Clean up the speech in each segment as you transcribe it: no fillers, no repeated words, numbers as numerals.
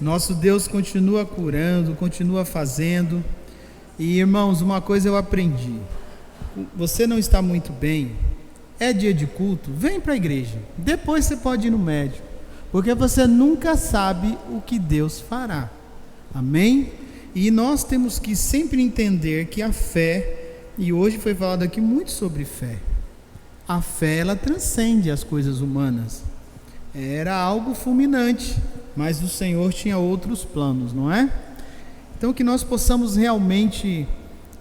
Nosso Deus continua curando, continua fazendo. E irmãos, uma coisa eu aprendi: você não está muito bem, é dia de culto, vem para a igreja, depois você pode ir no médico, porque você nunca sabe o que Deus fará. Amém? E nós temos que sempre entender que a fé, e hoje foi falado aqui muito sobre fé, a fé ela transcende as coisas humanas. Era algo fulminante, mas o Senhor tinha outros planos, não é? Então que nós possamos realmente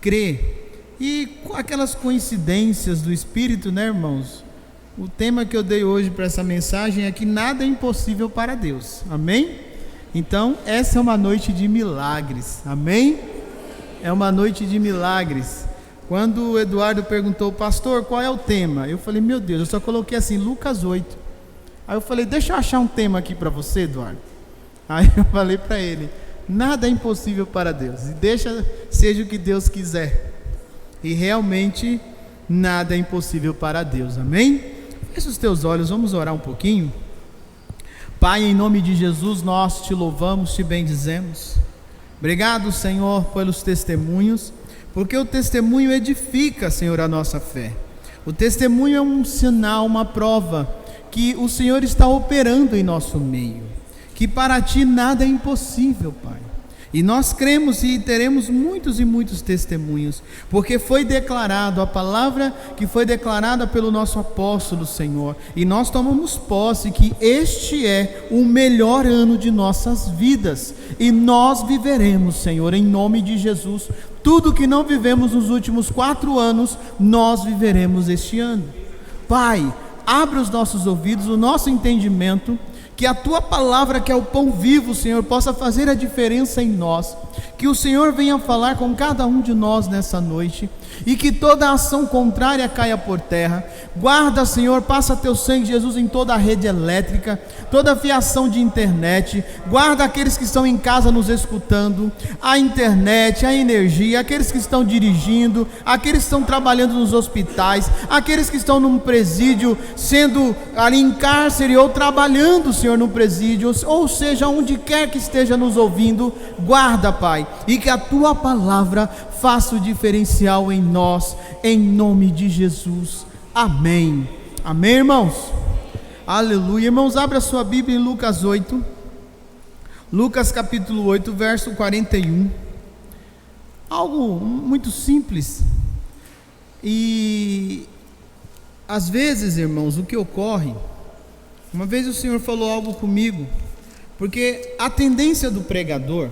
crer. E aquelas coincidências do Espírito, né, irmãos? O tema que eu dei hoje para essa mensagem é que nada é impossível para Deus. Amém? Então essa é uma noite de milagres. Amém? É uma noite de milagres. Quando o Eduardo perguntou, pastor, qual é o tema? Eu falei, meu Deus, eu só coloquei assim, Lucas 8. Aí eu falei, deixa eu achar um tema aqui para você, Eduardo. Aí eu falei para ele, nada é impossível para Deus, e deixa seja o que Deus quiser. E realmente nada é impossível para Deus, amém? Fecha os teus olhos, vamos orar um pouquinho. Pai, em nome de Jesus, nós te louvamos, te bendizemos. Obrigado, Senhor, pelos testemunhos, porque o testemunho edifica, Senhor, a nossa fé. O testemunho é um sinal, uma prova que o Senhor está operando em nosso meio, que para Ti nada é impossível, Pai. E nós cremos e teremos muitos e muitos testemunhos, porque foi declarado, a palavra que foi declarada pelo nosso apóstolo, Senhor, e nós tomamos posse que este é o melhor ano de nossas vidas, e nós viveremos, Senhor, em nome de Jesus, tudo que não vivemos nos últimos 4 anos, nós viveremos este ano. Pai, abre os nossos ouvidos, o nosso entendimento, que a Tua palavra, que é o pão vivo, Senhor, possa fazer a diferença em nós, que o Senhor venha falar com cada um de nós nessa noite, e que toda ação contrária caia por terra. Guarda, Senhor, passa Teu sangue, Jesus, em toda a rede elétrica, toda a fiação de internet, guarda aqueles que estão em casa nos escutando, a internet, a energia, aqueles que estão dirigindo, aqueles que estão trabalhando nos hospitais, aqueles que estão num presídio, sendo ali em cárcere ou trabalhando, Senhor, no presídio, ou seja, onde quer que esteja nos ouvindo, guarda, Pai, e que a Tua palavra faça o diferencial em nós, em nome de Jesus, amém, amém, irmãos, aleluia. Irmãos, abra sua Bíblia em Lucas 8, Lucas capítulo 8, verso 41, algo muito simples, e às vezes, irmãos, o que ocorre, uma vez o Senhor falou algo comigo, porque a tendência do pregador,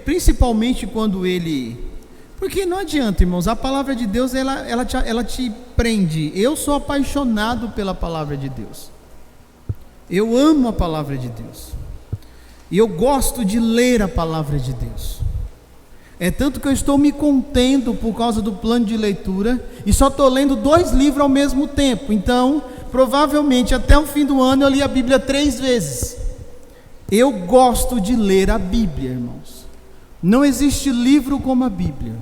principalmente quando ele, porque não adianta, irmãos, a palavra de Deus ela te prende. Eu sou apaixonado pela palavra de Deus, eu amo a palavra de Deus, e eu gosto de ler a palavra de Deus. É tanto que eu estou me contendo por causa do plano de leitura, e só estou lendo 2 livros ao mesmo tempo. Então, provavelmente até o fim do ano eu li a Bíblia 3 vezes. Eu gosto de ler a Bíblia, irmãos. Não existe livro como a Bíblia.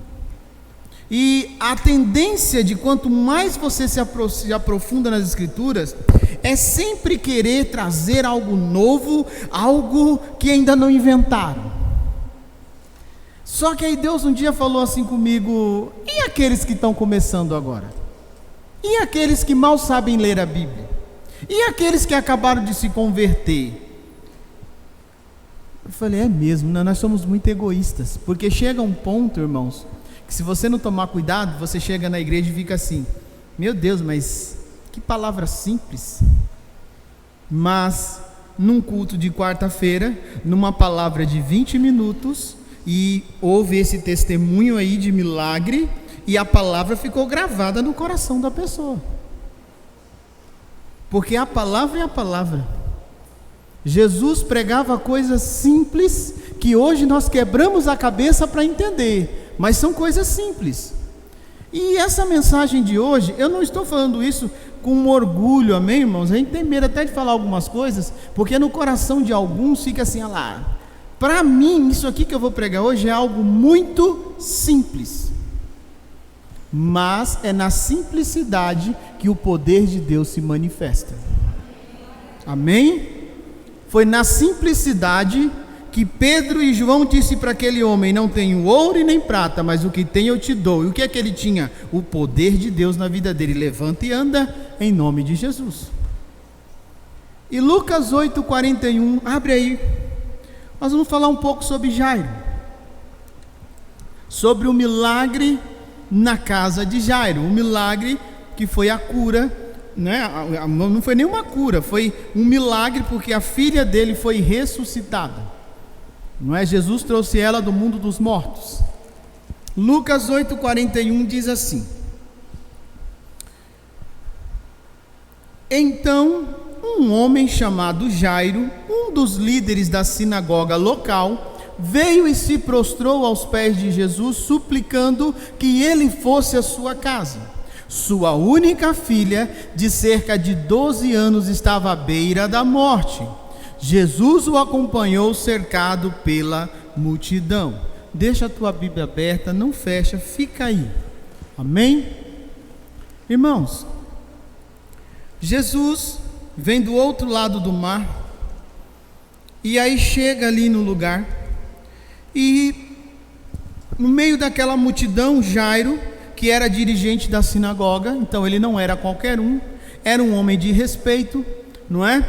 E a tendência de quanto mais você se aprofunda nas Escrituras, é sempre querer trazer algo novo, algo que ainda não inventaram. Só que aí Deus um dia falou assim comigo, e aqueles que estão começando agora? E aqueles que mal sabem ler a Bíblia? E aqueles que acabaram de se converter? Eu falei, é mesmo, nós somos muito egoístas, porque chega um ponto, irmãos, que se você não tomar cuidado, você chega na igreja e fica assim, meu Deus, mas que palavra simples. Mas num culto de quarta-feira, numa palavra de 20 minutos, e houve esse testemunho aí de milagre, e a palavra ficou gravada no coração da pessoa, porque a palavra é a palavra. Jesus pregava coisas simples, que hoje nós quebramos a cabeça para entender, mas são coisas simples. E essa mensagem de hoje, eu não estou falando isso com orgulho, amém, irmãos? A gente tem medo até de falar algumas coisas, porque no coração de alguns fica assim, olha lá, para mim isso aqui que eu vou pregar hoje é algo muito simples, mas é na simplicidade que o poder de Deus se manifesta, amém? Foi na simplicidade que Pedro e João disse para aquele homem: não tenho ouro e nem prata, mas o que tenho eu te dou. E o que é que ele tinha? O poder de Deus na vida dele. Levanta e anda em nome de Jesus. E Lucas 8:41, abre aí. Nós vamos falar um pouco sobre Jairo, sobre o milagre na casa de Jairo, o milagre que foi a cura, né? Não foi nenhuma cura, foi um milagre, porque a filha dele foi ressuscitada, não é? Jesus trouxe ela do mundo dos mortos. Lucas 8:41 diz assim: então um homem chamado Jairo, um dos líderes da sinagoga local, veio e se prostrou aos pés de Jesus, suplicando que ele fosse à sua casa. Sua única filha, de cerca de 12 anos, estava à beira da morte. Jesus o acompanhou, cercado pela multidão. Deixa a tua Bíblia aberta, não fecha, fica aí. Amém? Irmãos, Jesus vem do outro lado do mar, e aí chega ali no lugar, e no meio daquela multidão, Jairo, que era dirigente da sinagoga, então ele não era qualquer um, era um homem de respeito, não é?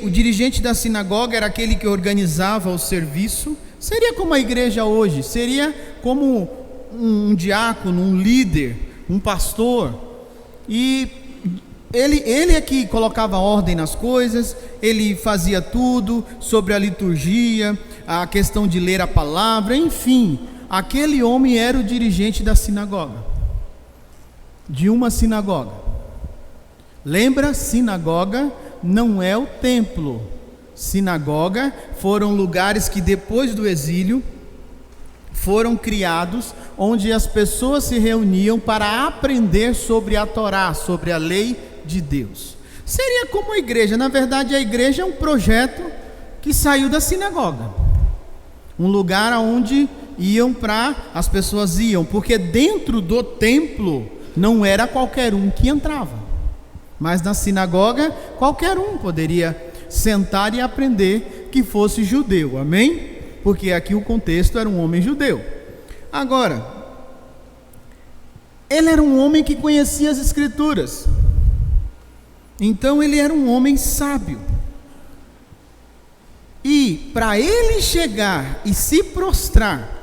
O dirigente da sinagoga era aquele que organizava o serviço. Seria como a igreja hoje, seria como um diácono, um líder, um pastor. E ele é que colocava ordem nas coisas, ele fazia tudo sobre a liturgia, a questão de ler a palavra, enfim, aquele homem era o dirigente da sinagoga, de uma sinagoga. Lembra, sinagoga não é o templo. Sinagoga foram lugares que depois do exílio foram criados, onde as pessoas se reuniam para aprender sobre a Torá, sobre a lei de Deus. Seria como a igreja. Na verdade, a igreja é um projeto que saiu da sinagoga, um lugar onde as pessoas iam, porque dentro do templo não era qualquer um que entrava, mas na sinagoga qualquer um poderia sentar e aprender, que fosse judeu, amém? Porque aqui o contexto era um homem judeu. Agora, ele era um homem que conhecia as escrituras, então ele era um homem sábio, e para ele chegar e se prostrar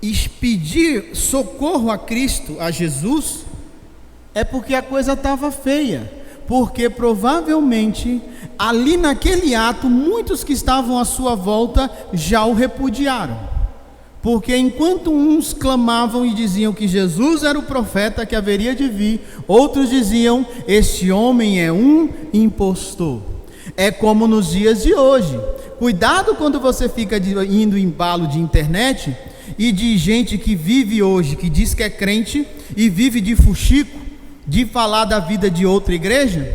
e pedir socorro a Cristo, a Jesus, é porque a coisa estava feia, porque provavelmente ali naquele ato muitos que estavam à sua volta já o repudiaram, porque enquanto uns clamavam e diziam que Jesus era o profeta que haveria de vir, outros diziam: este homem é um impostor. É como nos dias de hoje. Cuidado quando você fica indo em embalo de internet e de gente que vive hoje, que diz que é crente e vive de fuxico, de falar da vida de outra igreja,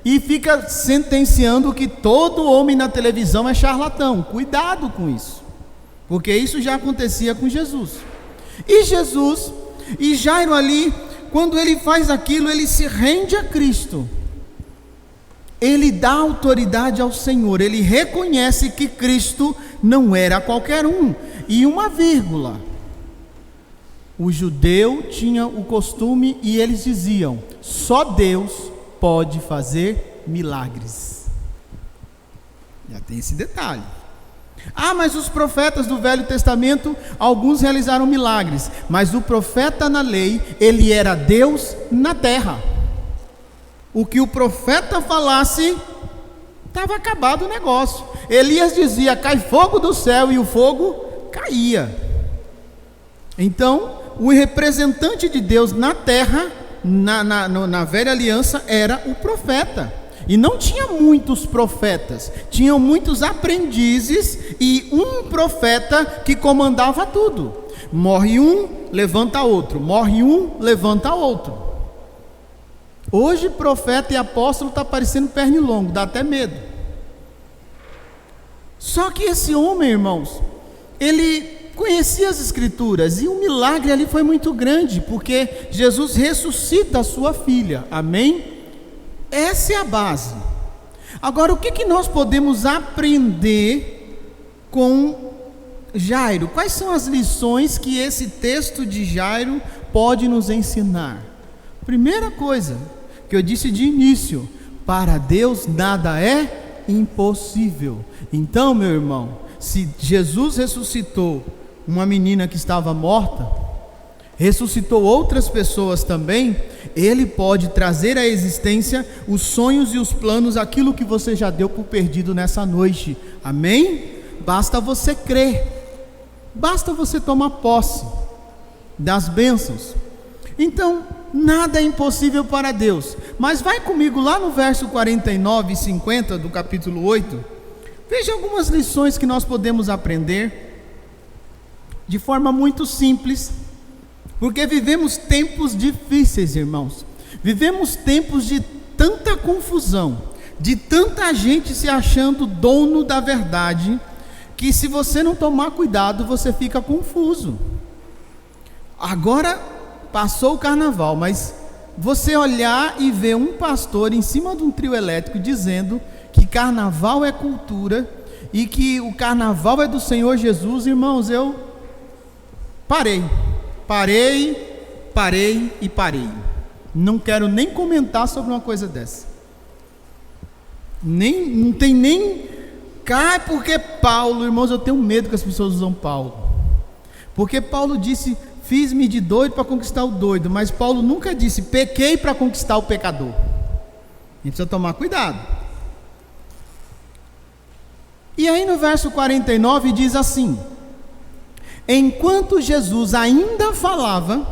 e fica sentenciando que todo homem na televisão é charlatão. Cuidado com isso, porque isso já acontecia com Jesus. E Jairo ali, quando ele faz aquilo, ele se rende a Cristo, ele dá autoridade ao Senhor, ele reconhece que Cristo não era qualquer um. E uma vírgula: o judeu tinha o costume, e eles diziam: só Deus pode fazer milagres. Já tem esse detalhe. Mas os profetas do Velho Testamento, alguns realizaram milagres, mas o profeta na lei, ele era Deus na terra. O que o profeta falasse, estava acabado o negócio. Elias dizia: cai fogo do céu, e o fogo caía. Então, o representante de Deus na terra, na velha aliança, era o profeta. E não tinha muitos profetas, tinham muitos aprendizes e um profeta que comandava tudo. Morre um, levanta outro, morre um, levanta outro. Hoje profeta e apóstolo está parecendo pernilongo, dá até medo. Só que esse homem, irmãos, ele conhecia as escrituras, e o milagre ali foi muito grande, porque Jesus ressuscita a sua filha, amém? Essa é a base. Agora, o que nós podemos aprender com Jairo? Quais são as lições que esse texto de Jairo pode nos ensinar? Primeira coisa que eu disse de início: para Deus nada é impossível. Então, meu irmão, se Jesus ressuscitou uma menina que estava morta, ressuscitou outras pessoas também, Ele pode trazer à existência os sonhos e os planos, aquilo que você já deu por perdido nessa noite. Amém? Basta você crer, basta você tomar posse das bênçãos. Então, nada é impossível para Deus. Mas vai comigo lá no verso 49 e 50 do capítulo 8. Veja algumas lições que nós podemos aprender de forma muito simples, porque vivemos tempos difíceis, irmãos. Vivemos tempos de tanta confusão, de tanta gente se achando dono da verdade, que se você não tomar cuidado, você fica confuso. Agora passou o carnaval, mas você olhar e ver um pastor em cima de um trio elétrico dizendo que carnaval é cultura e que o carnaval é do Senhor Jesus, irmãos, eu parei. Não quero nem comentar sobre uma coisa dessa. Não tem nem... porque Paulo, irmãos, eu tenho medo que as pessoas usam Paulo. Porque Paulo disse: fiz-me de doido para conquistar o doido. Mas Paulo nunca disse: pequei para conquistar o pecador. A gente precisa tomar cuidado. E aí no verso 49 diz assim: enquanto Jesus ainda falava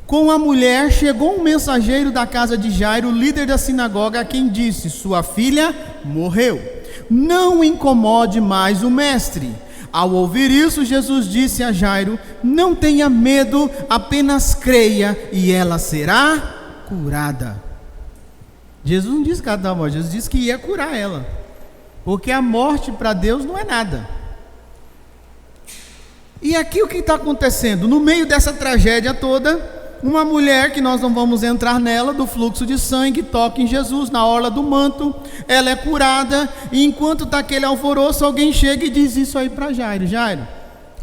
com a mulher, chegou um mensageiro da casa de Jairo, líder da sinagoga, a quem disse: sua filha morreu, não incomode mais o mestre. Ao ouvir isso, Jesus disse a Jairo: não tenha medo, apenas creia e ela será curada. Jesus não disse que ela estava morta, Jesus disse que ia curar ela, porque a morte para Deus não é nada. E aqui o que está acontecendo? No meio dessa tragédia toda, uma mulher, que nós não vamos entrar nela, do fluxo de sangue, toca em Jesus na orla do manto, ela é curada, e enquanto está aquele alvoroço, alguém chega e diz isso aí para Jairo: Jairo,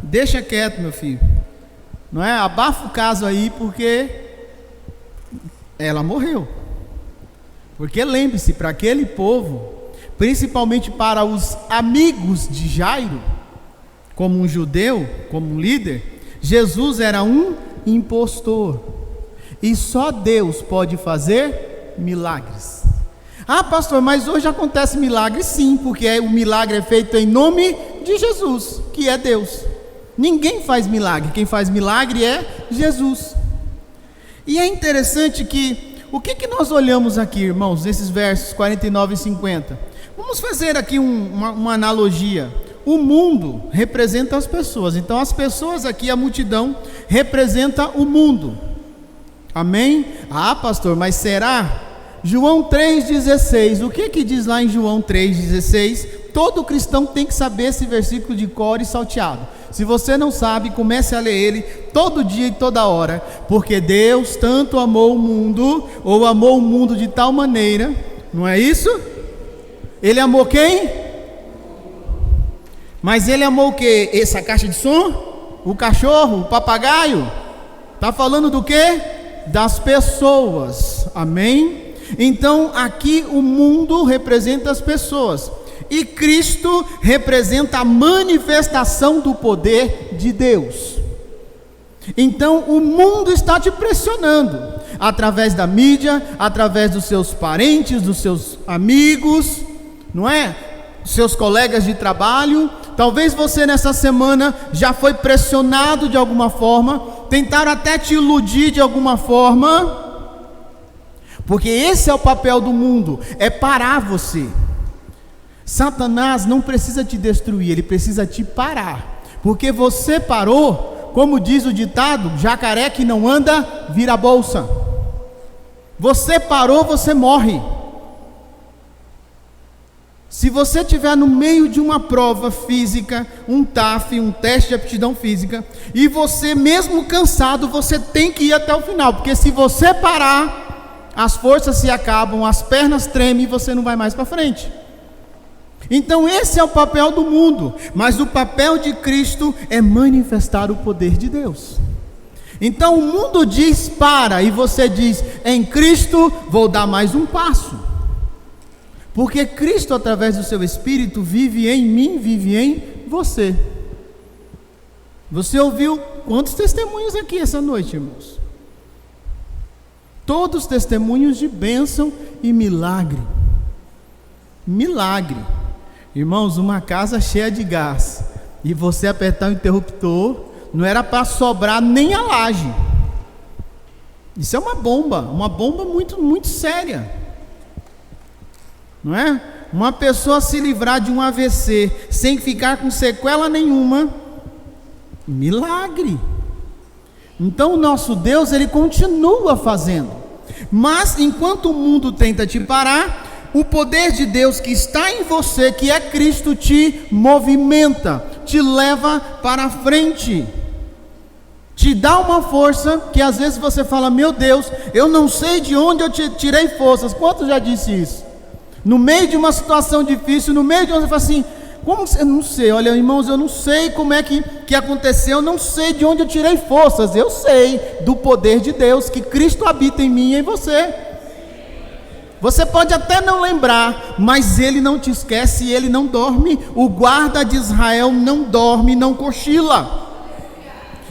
deixa quieto, meu filho, não é? Abafa o caso aí, porque ela morreu. Porque lembre-se, para aquele povo, principalmente para os amigos de Jairo, como um judeu, como um líder, Jesus era um impostor, e só Deus pode fazer milagres. Ah, pastor, mas hoje acontece milagre? Sim, porque o milagre é feito em nome de Jesus, que é Deus. Ninguém faz milagre, quem faz milagre é Jesus. E é interessante que, o que nós olhamos aqui, irmãos, nesses versos 49 e 50? Vamos fazer aqui uma analogia. O mundo representa as pessoas, então as pessoas aqui, a multidão, representa o mundo. Amém? Ah, pastor, mas será? João 3,16, o que diz lá em João 3,16? Todo cristão tem que saber esse versículo de cor e salteado. Se você não sabe, comece a ler ele todo dia e toda hora. Porque Deus tanto amou o mundo, ou amou o mundo de tal maneira, não é isso? Ele amou quem? Mas ele amou o que? Essa caixa de som? O cachorro? O papagaio? Está falando do que? Das pessoas. Amém? Então aqui o mundo representa as pessoas, e Cristo representa a manifestação do poder de Deus. Então o mundo está te pressionando, através da mídia, através dos seus parentes, dos seus amigos, não é? Seus colegas de trabalho. Talvez você nessa semana já foi pressionado de alguma forma, tentaram até te iludir de alguma forma, porque esse é o papel do mundo, é parar você. Satanás não precisa te destruir, ele precisa te parar, porque você parou, como diz o ditado, jacaré que não anda, vira bolsa. Você parou, você morre. Se você estiver no meio de uma prova física, um TAF, um teste de aptidão física, e você mesmo cansado, você tem que ir até o final, porque se você parar, as forças se acabam, as pernas tremem e você não vai mais para frente. Então esse é o papel do mundo, mas o papel de Cristo é manifestar o poder de Deus. Então o mundo diz para, e você diz, em Cristo vou dar mais um passo, porque Cristo através do seu Espírito vive em mim, vive em você. Você ouviu quantos testemunhos aqui essa noite, irmãos? Todos testemunhos de bênção e milagre. Milagre. Irmãos, uma casa cheia de gás e você apertar o interruptor, não era para sobrar nem a laje. Isso é uma bomba muito, muito séria, não é? Uma pessoa se livrar de um AVC sem ficar com sequela nenhuma, milagre. Então o nosso Deus, Ele continua fazendo, mas enquanto o mundo tenta te parar, o poder de Deus que está em você, que é Cristo, te movimenta, te leva para frente, te dá uma força que às vezes você fala, meu Deus, eu não sei de onde eu tirei forças. Quantos já disse isso? No meio de uma situação difícil, no meio de onde você fala assim, como eu não sei, olha irmãos, eu não sei como é que aconteceu, eu não sei de onde eu tirei forças. Eu sei do poder de Deus, que Cristo habita em mim e em você. Você pode até não lembrar, mas Ele não te esquece e Ele não dorme. O guarda de Israel não dorme, não cochila.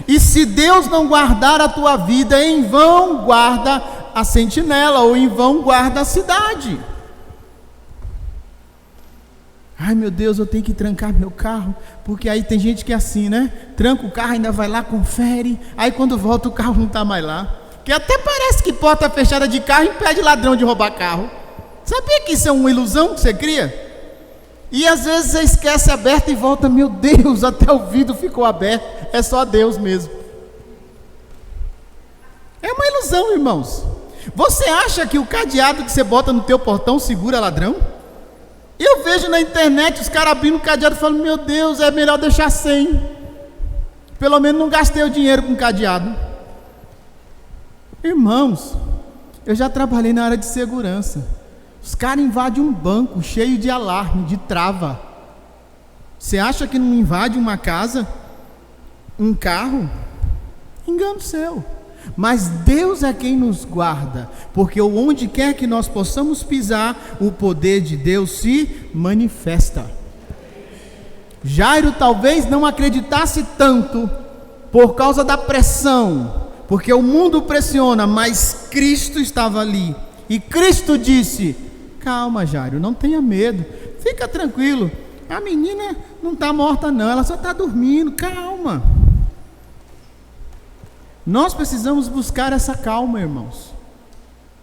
E se Deus não guardar a tua vida, em vão guarda a sentinela, ou em vão guarda a cidade. Ai meu Deus, eu tenho que trancar meu carro, porque aí tem gente que é assim, né? Tranca o carro, ainda vai lá, confere, aí quando volta o carro não está mais lá. Que até parece que porta fechada de carro impede ladrão de roubar carro. Sabia que isso é uma ilusão que você cria? E às vezes você esquece aberto e volta, meu Deus, até o vidro ficou aberto, é só Deus mesmo. É uma ilusão, irmãos. Você acha que o cadeado que você bota no teu portão segura ladrão? Eu vejo na internet os caras abrindo o cadeado e falando, meu Deus, é melhor deixar sem. Pelo menos não gastei o dinheiro com cadeado. Irmãos, eu já trabalhei na área de segurança. Os caras invadem um banco cheio de alarme, de trava. Você acha que não invade uma casa, um carro? Engano seu. Mas Deus é quem nos guarda, porque onde quer que nós possamos pisar, o poder de Deus se manifesta. Jairo talvez não acreditasse tanto por causa da pressão, porque o mundo pressiona, mas Cristo estava ali, e Cristo disse, calma Jairo, não tenha medo, fica tranquilo, a menina não está morta não, ela só está dormindo, calma. Nós precisamos buscar essa calma, irmãos,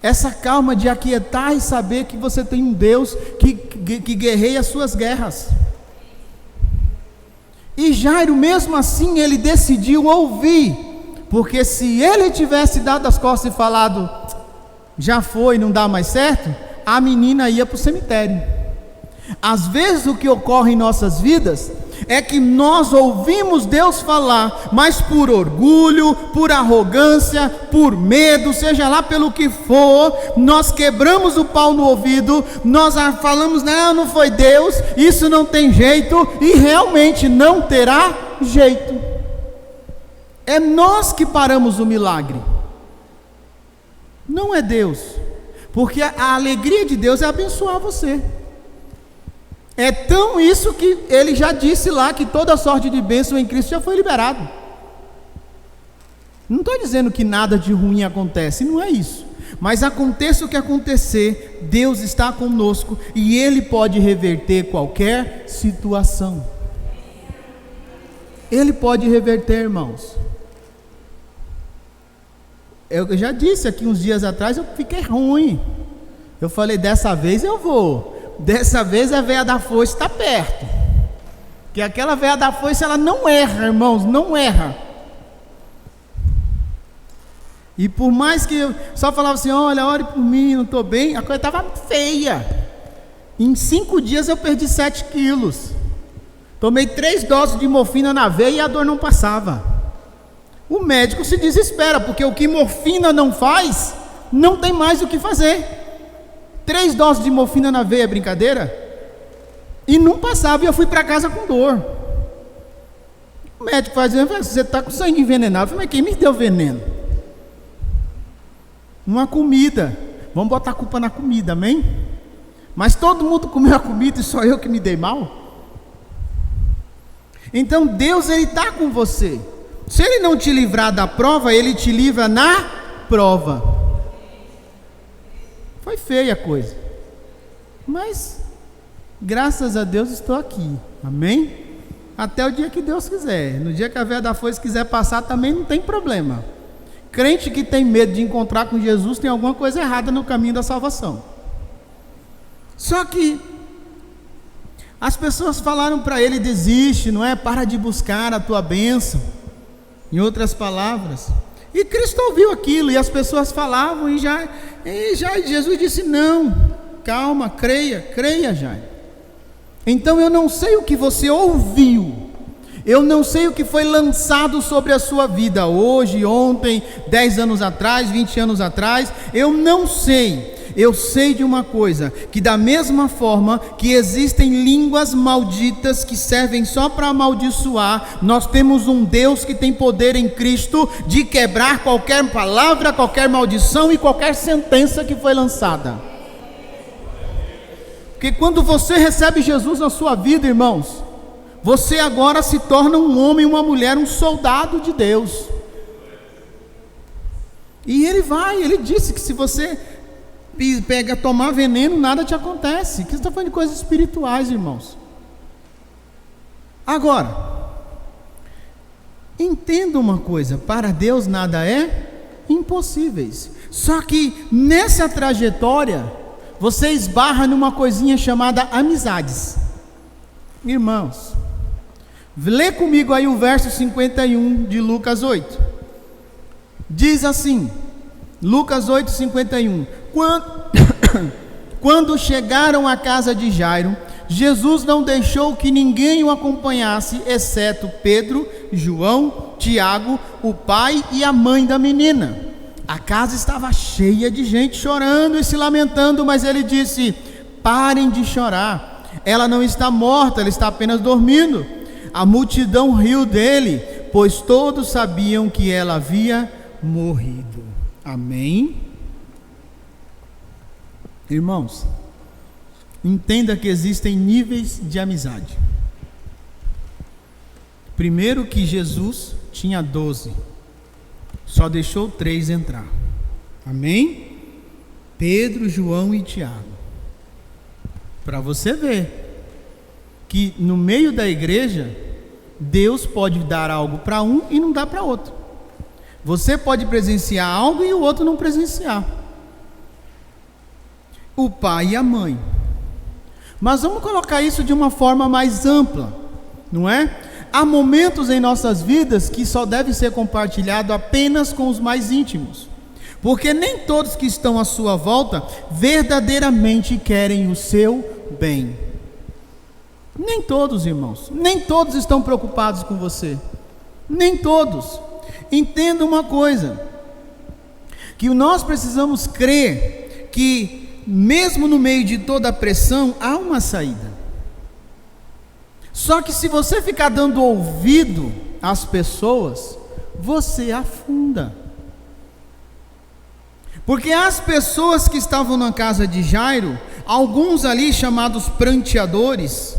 essa calma de aquietar e saber que você tem um Deus que guerreia as suas guerras. E Jairo mesmo assim ele decidiu ouvir, porque se ele tivesse dado as costas e falado, já foi, não dá mais certo, a menina ia para o cemitério. Às vezes o que ocorre em nossas vidas é que nós ouvimos Deus falar, mas por orgulho, por arrogância, por medo, seja lá pelo que for, nós quebramos o pau no ouvido, nós falamos, não foi Deus, isso não tem jeito, e realmente não terá jeito. É nós que paramos o milagre, não é Deus, porque a alegria de Deus é abençoar você. É tão isso que ele já disse lá, que toda sorte de bênção em Cristo já foi liberado. Não estou dizendo que nada de ruim acontece, não é isso. Mas aconteça o que acontecer, Deus está conosco e Ele pode reverter qualquer situação. Ele pode reverter, irmãos. Eu já disse aqui uns dias atrás, eu fiquei ruim. Eu falei, dessa vez eu vou. Dessa vez a veia da foice está perto, que aquela veia da foice ela não erra, irmãos, não erra. E por mais que eu só falava assim, olha, ore por mim, não estou bem, a coisa estava feia. Em 5 dias eu perdi 7 quilos, tomei 3 doses de morfina na veia e a dor não passava. O médico se desespera, porque o que morfina não faz, não tem mais o que fazer. 3 doses de morfina na veia, brincadeira? E não passava, e eu fui para casa com dor. O médico faz, você está com sangue envenenado. Eu falei, mas quem me deu veneno? Uma comida. Vamos botar a culpa na comida, amém? Mas todo mundo comeu a comida e só eu que me dei mal? Então Deus, Ele está com você. Se Ele não te livrar da prova, Ele te livra na prova. Foi feia a coisa, mas graças a Deus estou aqui, amém? Até o dia que Deus quiser. No dia que a veia da foice quiser passar também não tem problema. Crente que tem medo de encontrar com Jesus tem alguma coisa errada no caminho da salvação. Só que as pessoas falaram para ele: desiste, não é? Para de buscar a tua bênção. Em outras palavras. E Cristo ouviu aquilo, e as pessoas falavam, e já Jesus disse: não, calma, creia já. Então eu não sei o que você ouviu, eu não sei o que foi lançado sobre a sua vida hoje, ontem, 10 anos atrás, 20 anos atrás, eu não sei. Eu sei de uma coisa, que da mesma forma que existem línguas malditas que servem só para amaldiçoar, nós temos um Deus que tem poder em Cristo de quebrar qualquer palavra, qualquer maldição e qualquer sentença que foi lançada. Porque quando você recebe Jesus na sua vida, irmãos, você agora se torna um homem, uma mulher, um soldado de Deus. E ele disse que se você tomar veneno, nada te acontece. Que você está falando de coisas espirituais, irmãos. Agora, entenda uma coisa: para Deus nada é impossíveis. Só que nessa trajetória você esbarra numa coisinha chamada amizades. Irmãos, lê comigo aí o verso 51 de Lucas 8. Diz assim, Lucas 8, 51: Quando chegaram à casa de Jairo, Jesus não deixou que ninguém o acompanhasse, exceto Pedro, João, Tiago, o pai e a mãe da menina. A casa estava cheia de gente chorando e se lamentando, mas ele disse: parem de chorar, ela não está morta, ela está apenas dormindo. A multidão riu dele, pois todos sabiam que ela havia morrido. Amém? Irmãos, entenda que existem níveis de amizade. Primeiro, que Jesus tinha 12, só deixou 3 entrar. Amém? Pedro, João e Tiago. Para você ver que no meio da igreja, Deus pode dar algo para um e não dá para outro. Você pode presenciar algo e o outro não presenciar. O pai e a mãe. Mas vamos colocar isso de uma forma mais ampla, não é? Há momentos em nossas vidas que só deve ser compartilhado apenas com os mais íntimos, porque nem todos que estão à sua volta verdadeiramente querem o seu bem. Nem todos, irmãos, nem todos estão preocupados com você, nem todos. Entenda uma coisa, que nós precisamos crer que mesmo no meio de toda a pressão, há uma saída. Só que se você ficar dando ouvido às pessoas, você afunda. Porque as pessoas que estavam na casa de Jairo, alguns ali chamados pranteadores,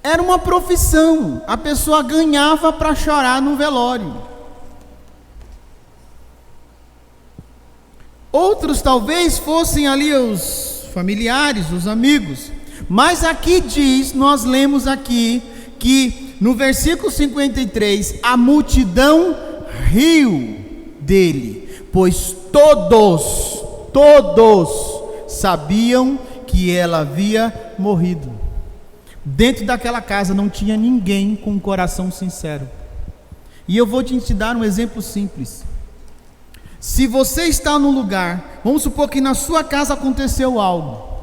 era uma profissão, a pessoa ganhava para chorar no velório. Outros talvez fossem ali os familiares, os amigos. Mas aqui diz, nós lemos aqui, que no versículo 53, a multidão riu dele, pois todos sabiam que ela havia morrido. Dentro daquela casa não tinha ninguém com um coração sincero. E eu vou te dar um exemplo simples. Se você está num lugar, vamos supor que na sua casa aconteceu algo,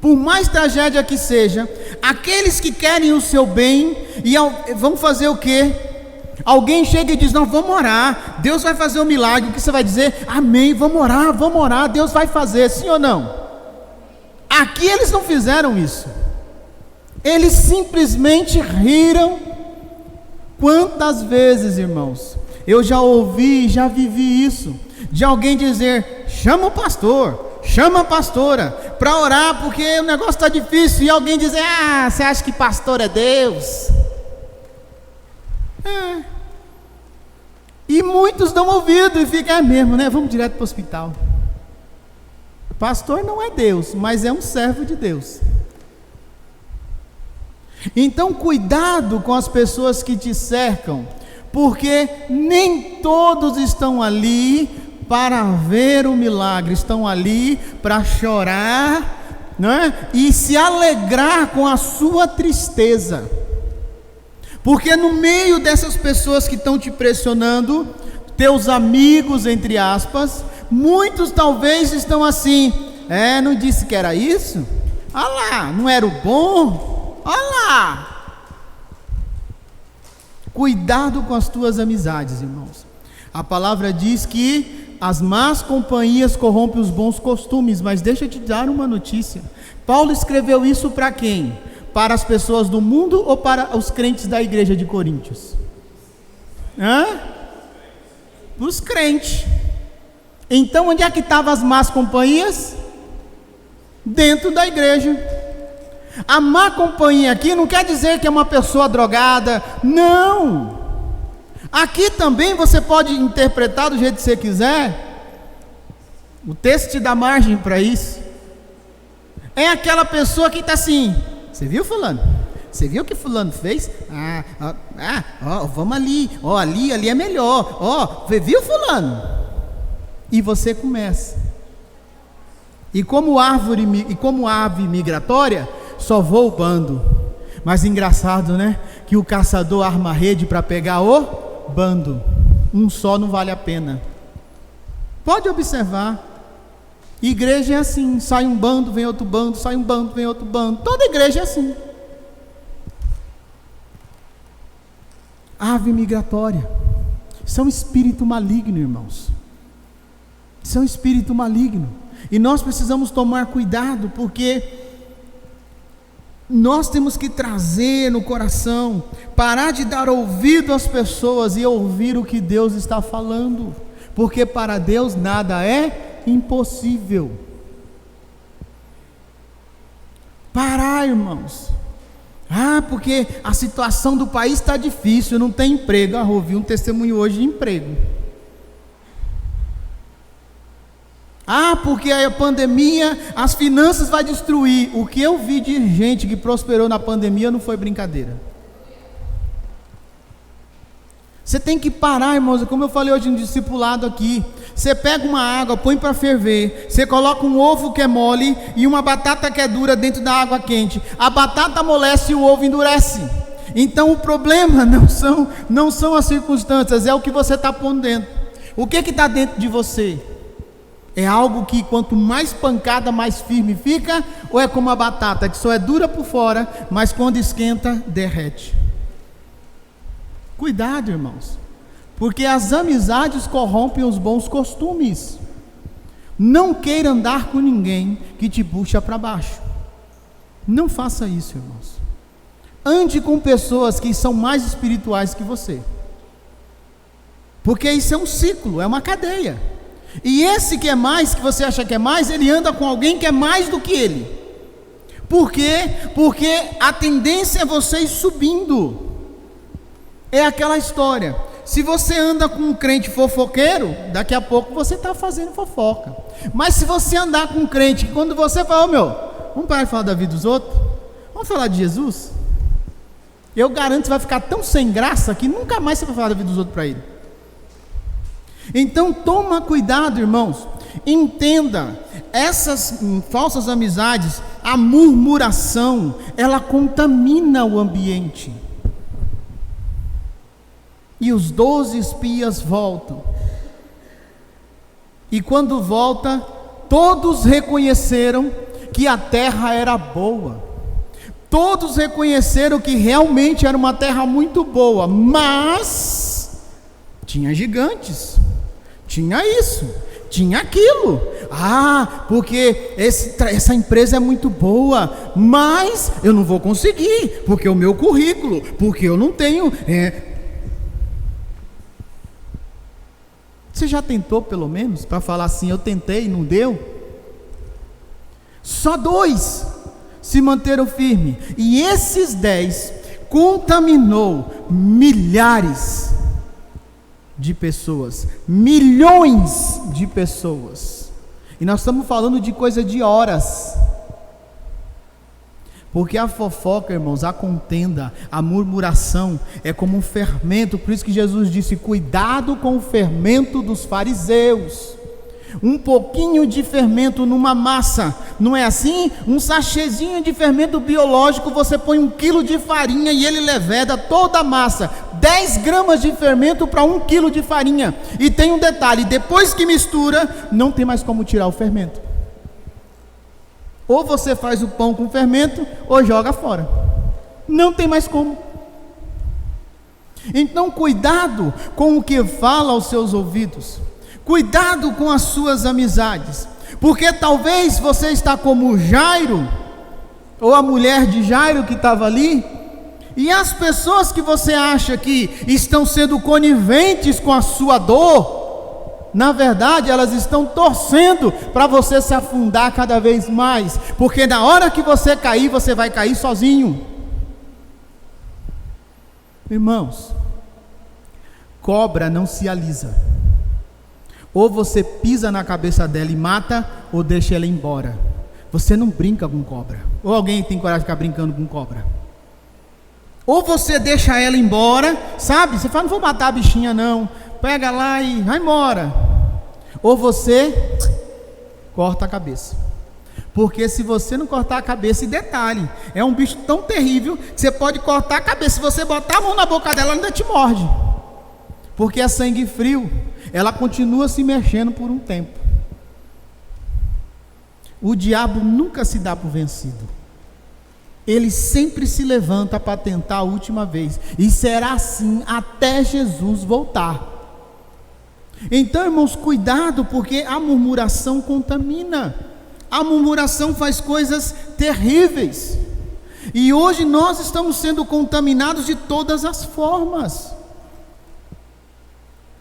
por mais tragédia que seja, aqueles que querem o seu bem, vão fazer o quê? Alguém chega e diz: não, vamos orar, Deus vai fazer um milagre. O que você vai dizer? Amém, vamos orar, Deus vai fazer. Sim ou não? Aqui eles não fizeram isso. Eles simplesmente riram. Quantas vezes, irmãos, eu já ouvi, já vivi isso, de alguém dizer: chama o pastor, chama a pastora para orar, porque o negócio está difícil. E alguém dizer: ah, você acha que pastor é Deus? E muitos dão ouvido e ficam: é mesmo, né? Vamos direto para o hospital. Pastor não é Deus, mas é um servo de Deus. Então cuidado com as pessoas que te cercam, porque nem todos estão ali para ver o milagre, estão ali para chorar, né? E se alegrar com a sua tristeza. Porque no meio dessas pessoas que estão te pressionando, teus amigos, entre aspas, muitos talvez estão assim: não disse que era isso? Olha lá, não era o bom? Olha lá. Cuidado com as tuas amizades, irmãos. A palavra diz que as más companhias corrompem os bons costumes. Mas deixa eu te dar uma notícia. Paulo escreveu isso para quem? Para as pessoas do mundo ou para os crentes da igreja de Coríntios? Os crentes. Então onde é que estavam as más companhias? Dentro da igreja. A má companhia aqui não quer dizer que é uma pessoa drogada. Não. Aqui também você pode interpretar do jeito que você quiser. O texto te dá margem para isso. É aquela pessoa que está assim: você viu fulano? Você viu o que fulano fez? Vamos ali. Ali é melhor. Viu fulano? E você começa. E como ave migratória, só voa o bando. Mas engraçado, né? Que o caçador arma a rede para pegar o bando. Um só não vale a pena. Pode observar. Igreja é assim: sai um bando, vem outro bando, sai um bando, vem outro bando. Toda igreja é assim. Ave migratória. Isso é um espírito maligno, irmãos. Isso é um espírito maligno. E nós precisamos tomar cuidado, porque nós temos que trazer no coração, parar de dar ouvido às pessoas e ouvir o que Deus está falando, porque para Deus nada é impossível. Parar, irmãos. Porque a situação do país está difícil, não tem emprego. Ouvi um testemunho hoje de emprego. Porque a pandemia, as finanças vai destruir. O que eu vi de gente que prosperou na pandemia não foi brincadeira. Você tem que parar, irmãos. Como eu falei hoje no discipulado aqui, você pega uma água, põe para ferver, você coloca um ovo que é mole e uma batata que é dura dentro da água quente. A batata amolece e o ovo endurece. Então o problema não são as circunstâncias, é o que você está pondo dentro. O que está dentro de você? É algo que quanto mais pancada, mais firme fica? Ou é como a batata, que só é dura por fora, mas quando esquenta, derrete? Cuidado, irmãos, porque as amizades corrompem os bons costumes. Não queira andar com ninguém que te puxa para baixo. Não faça isso, irmãos. Ande com pessoas que são mais espirituais que você, porque isso é um ciclo, é uma cadeia. E esse que é mais, que você acha que é mais, ele anda com alguém que é mais do que ele. Por quê? Porque a tendência é você ir subindo. É aquela história: se você anda com um crente fofoqueiro, daqui a pouco você está fazendo fofoca. Mas se você andar com um crente que quando você fala: vamos parar de falar da vida dos outros, vamos falar de Jesus, eu garanto que você vai ficar tão sem graça que nunca mais você vai falar da vida dos outros para ele. Então toma cuidado, irmãos. Entenda, essas falsas amizades, a murmuração, ela contamina o ambiente. E os 12 espias voltam. E quando volta, todos reconheceram que a terra era boa. Todos reconheceram que realmente era uma terra muito boa, mas Tinha gigantes, tinha isso, tinha aquilo. Porque essa empresa é muito boa, mas eu não vou conseguir, porque o meu currículo, porque eu não tenho. Você já tentou pelo menos para falar assim, eu tentei e não deu? Só 2 se manteram firmes, e esses 10 contaminou milhares de pessoas, milhões de pessoas, e nós estamos falando de coisa de horas, porque a fofoca, irmãos, a contenda, a murmuração é como um fermento. Por isso que Jesus disse, cuidado com o fermento dos fariseus. Um pouquinho de fermento numa massa, não é assim? Um sachêzinho de fermento biológico, você põe 1 quilo de farinha e ele leveda toda a massa. 10 gramas de fermento para 1 quilo de farinha. E tem um detalhe, depois que mistura, não tem mais como tirar o fermento. Ou você faz o pão com fermento, ou joga fora. Não tem mais como. Então cuidado com o que fala aos seus ouvidos. Cuidado com as suas amizades, porque talvez você está como Jairo, ou a mulher de Jairo que estava ali, e as pessoas que você acha que estão sendo coniventes com a sua dor, na verdade elas estão torcendo para você se afundar cada vez mais, porque na hora que você cair, você vai cair sozinho. Irmãos, cobra não se alisa. Ou você pisa na cabeça dela e mata, ou deixa ela embora. Você não brinca com cobra. Ou alguém tem coragem de ficar brincando com cobra? Ou você deixa ela embora, sabe? Você fala, não vou matar a bichinha não. Pega lá e vai embora. Ou você corta a cabeça. Porque se você não cortar a cabeça, e detalhe, é um bicho tão terrível, que você pode cortar a cabeça. Se você botar a mão na boca dela, ela ainda te morde. Porque é sangue frio. Ela continua se mexendo por um tempo. O diabo nunca se dá por vencido. Ele sempre se levanta para tentar a última vez. E será assim até Jesus voltar. Então, irmãos, cuidado, porque a murmuração contamina. A murmuração faz coisas terríveis. E hoje nós estamos sendo contaminados de todas as formas.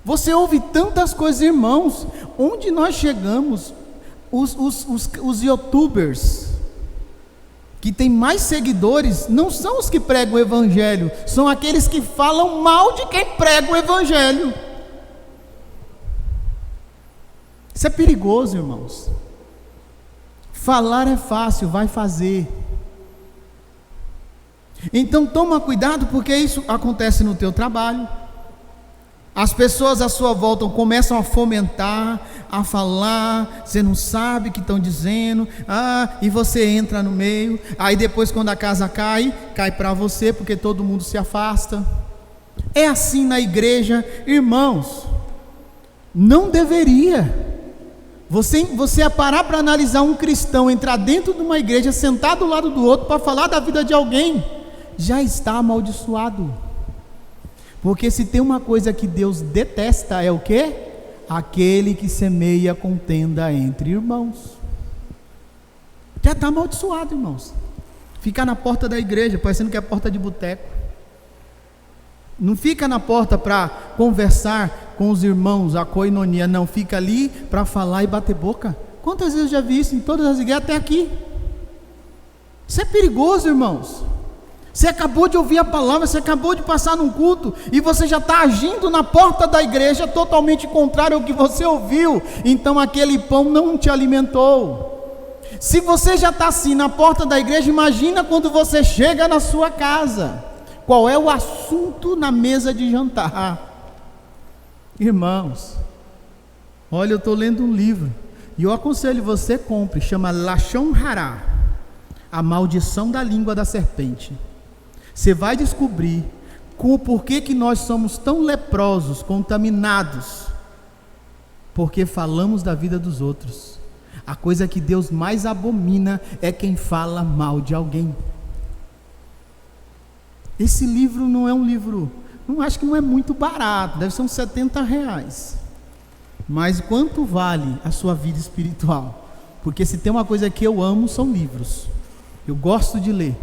Você ouve tantas coisas, irmãos. Onde nós chegamos? Os youtubers que têm mais seguidores não são os que pregam o evangelho, são aqueles que falam mal de quem prega o evangelho. Isso é perigoso, irmãos. Falar é fácil, vai fazer. Então toma cuidado, porque isso acontece no teu trabalho. As pessoas à sua volta começam a fomentar, a falar, você não sabe o que estão dizendo, e você entra no meio, aí depois quando a casa cai para você, porque todo mundo se afasta. É assim na igreja, irmãos, não deveria. Você parar para analisar um cristão entrar dentro de uma igreja, sentar do lado do outro para falar da vida de alguém, já está amaldiçoado. Porque se tem uma coisa que Deus detesta, é o quê? Aquele que semeia contenda entre irmãos. Já está amaldiçoado, irmãos. Ficar na porta da igreja, parecendo que é porta de boteco. Não fica na porta para conversar com os irmãos, a koinonia, não. Fica ali para falar e bater boca. Quantas vezes eu já vi isso em todas as igrejas até aqui? Isso é perigoso, irmãos. Você acabou de ouvir a palavra, você acabou de passar num culto e você já está agindo na porta da igreja totalmente contrário ao que você ouviu. Então aquele pão não te alimentou. Se você já está assim na porta da igreja, imagina quando você chega na sua casa. Qual é o assunto na mesa de jantar? Irmãos, olha, eu estou lendo um livro e eu aconselho você, compre, chama Lashon Hará, a maldição da língua da serpente. Você vai descobrir com o porquê que nós somos tão leprosos, contaminados, porque falamos da vida dos outros. A coisa que Deus mais abomina é quem fala mal de alguém. Esse livro não é um livro acho que não é muito barato, deve ser uns R$70. Mas quanto vale a sua vida espiritual? Porque se tem uma coisa que eu amo, são livros. Eu gosto de ler.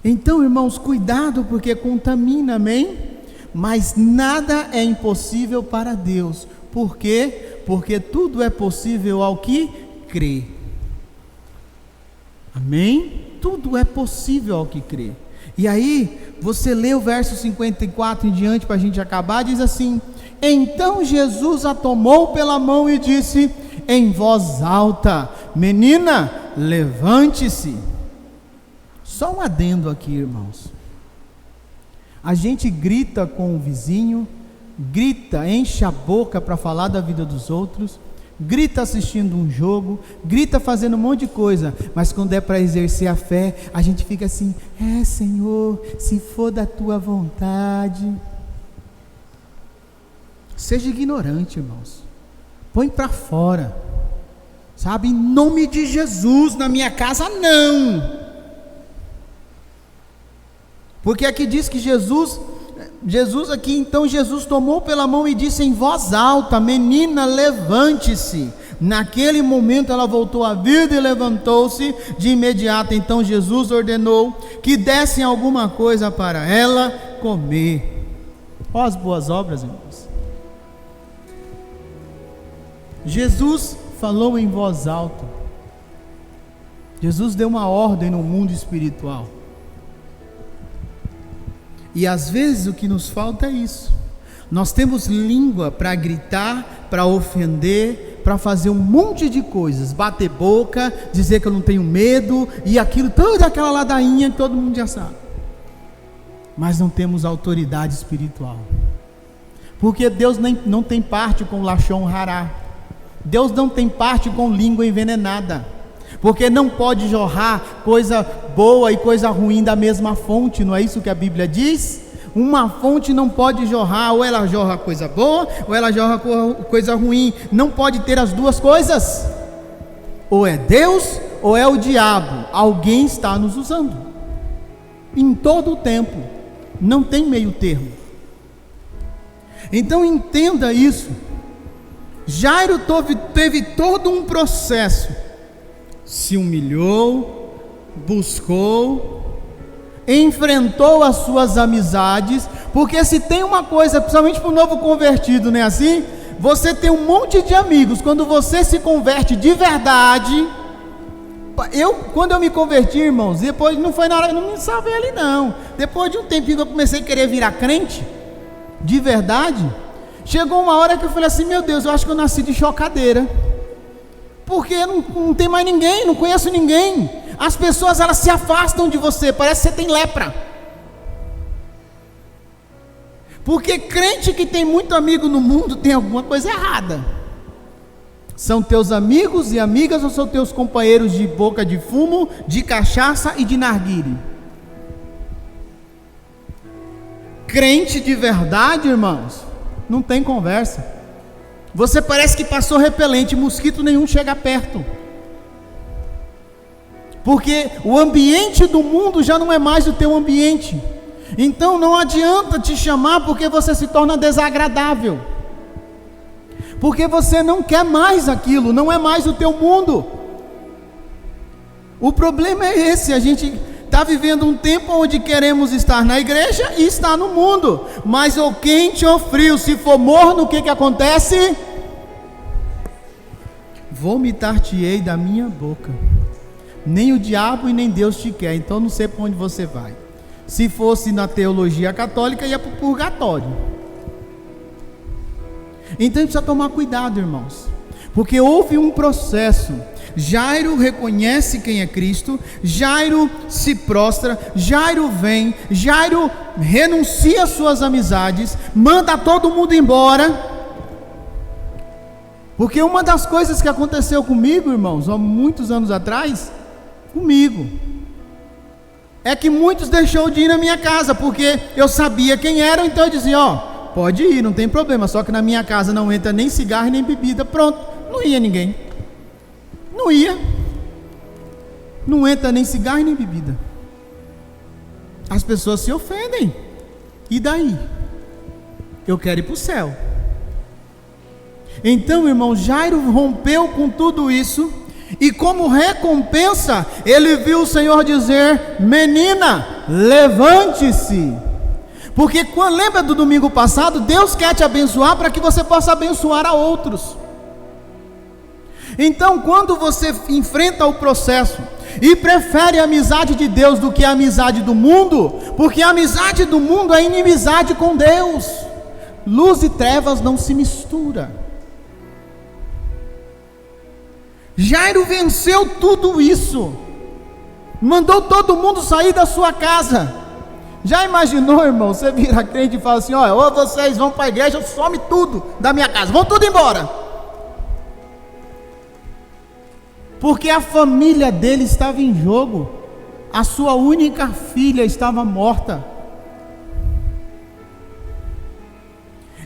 Então, irmãos, cuidado, porque contamina, amém? Mas nada é impossível para Deus. Por quê? Porque tudo é possível ao que crê. Amém? Tudo é possível ao que crê. E aí, você lê o verso 54 em diante para a gente acabar, diz assim: então Jesus a tomou pela mão e disse em voz alta: menina, levante-se. Só um adendo aqui, irmãos. A gente grita com o vizinho, grita, enche a boca para falar da vida dos outros, grita assistindo um jogo, grita fazendo um monte de coisa, mas quando é para exercer a fé, a gente fica assim: Senhor, se for da tua vontade. Seja ignorante, irmãos. Põe para fora, sabe? Em nome de Jesus, na minha casa não. Porque aqui diz que Jesus aqui, então Jesus tomou pela mão e disse em voz alta: menina, levante-se. Naquele momento ela voltou à vida e levantou-se de imediato. Então Jesus ordenou que dessem alguma coisa para ela comer. Ó as boas obras, irmãos. Jesus falou em voz alta. Jesus deu uma ordem no mundo espiritual. E às vezes o que nos falta é isso. Nós temos língua para gritar, para ofender, para fazer um monte de coisas, bater boca, dizer que eu não tenho medo, e aquilo, toda aquela ladainha que todo mundo já sabe. Mas não temos autoridade espiritual. Porque Deus não tem parte com Lashon Hará. Deus não tem parte com língua envenenada. Porque não pode jorrar coisa boa e coisa ruim da mesma fonte, não é isso que a Bíblia diz? Uma fonte não pode jorrar, ou ela jorra coisa boa, ou ela jorra coisa ruim. Não pode ter as duas coisas. Ou é Deus, ou é o diabo. Alguém está nos usando. Em todo o tempo. Não tem meio termo. Então entenda isso. Jairo teve todo um processo. Se humilhou, buscou, enfrentou as suas amizades, porque se tem uma coisa, principalmente para o novo convertido, não é assim? Você tem um monte de amigos. Quando você se converte de verdade, quando eu me converti, irmãos, depois não foi na hora, eu não me salvei ali não, depois de um tempinho que eu comecei a querer virar crente, de verdade, chegou uma hora que eu falei assim: meu Deus, eu acho que eu nasci de chocadeira. Porque não tem mais ninguém, não conheço ninguém. As pessoas, elas se afastam de você, parece que você tem lepra. Porque crente que tem muito amigo no mundo tem alguma coisa errada. São teus amigos e amigas ou são teus companheiros de boca de fumo, de cachaça e de narguile? Crente de verdade, irmãos, não tem conversa. Você parece que passou repelente, mosquito nenhum chega perto. Porque o ambiente do mundo já não é mais o teu ambiente. Então não adianta te chamar, porque você se torna desagradável. Porque você não quer mais aquilo, não é mais o teu mundo. O problema é esse, a gente está vivendo um tempo onde queremos estar na igreja e estar no mundo, mas ou quente ou frio, se for morno, o que acontece? Vomitar-te-ei da minha boca. Nem o diabo e nem Deus te quer, então não sei para onde você vai. Se fosse na teologia católica, ia para o purgatório. Então a gente precisa tomar cuidado, irmãos, porque houve um processo. Jairo reconhece quem é Cristo, Jairo se prostra, Jairo vem, Jairo renuncia às suas amizades, manda todo mundo embora. Porque uma das coisas que aconteceu comigo, irmãos, há muitos anos atrás, é que muitos deixou de ir na minha casa, porque eu sabia quem eram, então eu dizia: pode ir, não tem problema, só que na minha casa não entra nem cigarro nem bebida. Pronto, não ia ninguém. Não ia. Não entra nem cigarro nem bebida. As pessoas se ofendem. E daí? Eu quero ir para o céu. Então, irmão, Jairo rompeu com tudo isso, e como recompensa, ele viu o Senhor dizer: menina, levante-se. Porque lembra do domingo passado? Deus quer te abençoar para que você possa abençoar a outros. Então, quando você enfrenta o processo e prefere a amizade de Deus do que a amizade do mundo, porque a amizade do mundo é inimizade com Deus. Luz e trevas não se misturam. Jairo venceu tudo isso, mandou todo mundo sair da sua casa. Já imaginou, irmão, você vira crente e fala assim: olha, ou vocês vão para a igreja ou some tudo da minha casa, vão tudo embora. Porque a família dele estava em jogo, a sua única filha estava morta.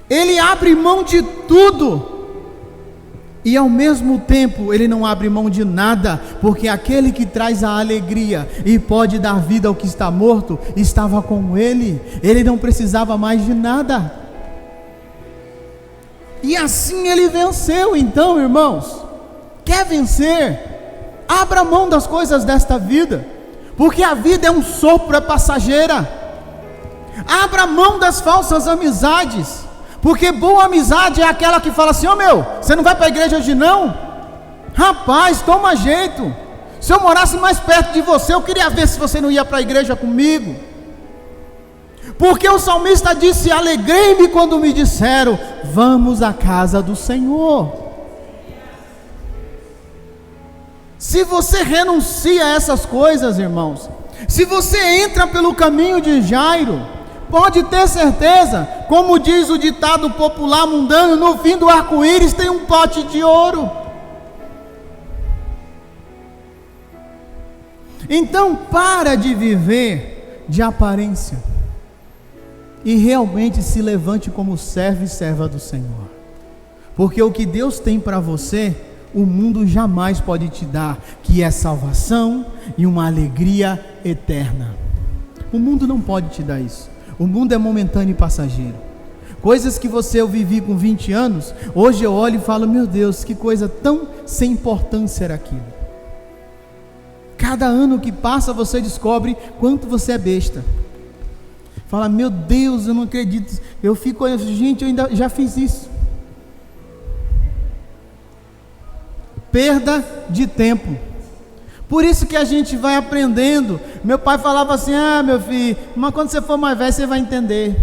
Ele abre mão de tudo, e ao mesmo tempo ele não abre mão de nada, porque aquele que traz a alegria e pode dar vida ao que está morto, estava com ele. Ele não precisava mais de nada, e assim ele venceu. Então, irmãos, quer vencer? Abra mão das coisas desta vida, porque a vida é um sopro, é passageira. Abra mão das falsas amizades, porque boa amizade é aquela que fala assim: ô meu, você não vai para a igreja hoje não? Rapaz, toma jeito, se eu morasse mais perto de você, eu queria ver se você não ia para a igreja comigo. Porque o salmista disse: alegrei-me quando me disseram, vamos à casa do Senhor. Se você renuncia a essas coisas, irmãos, se você entra pelo caminho de Jairo, pode ter certeza, como diz o ditado popular mundano, no fim do arco-íris tem um pote de ouro. Então para de viver de aparência e realmente se levante como servo e serva do Senhor, porque o que Deus tem para você, o mundo jamais pode te dar, que é salvação e uma alegria eterna. O mundo não pode te dar isso. O mundo é momentâneo e passageiro. Coisas que eu vivi com 20 anos, hoje eu olho e falo: meu Deus, que coisa tão sem importância era aquilo. Cada ano que passa você descobre quanto você é besta. Fala: meu Deus, eu não acredito. Eu fico, gente, eu ainda já fiz isso. Perda de tempo. Por isso que a gente vai aprendendo. Meu pai falava assim: ah, meu filho, mas quando você for mais velho você vai entender.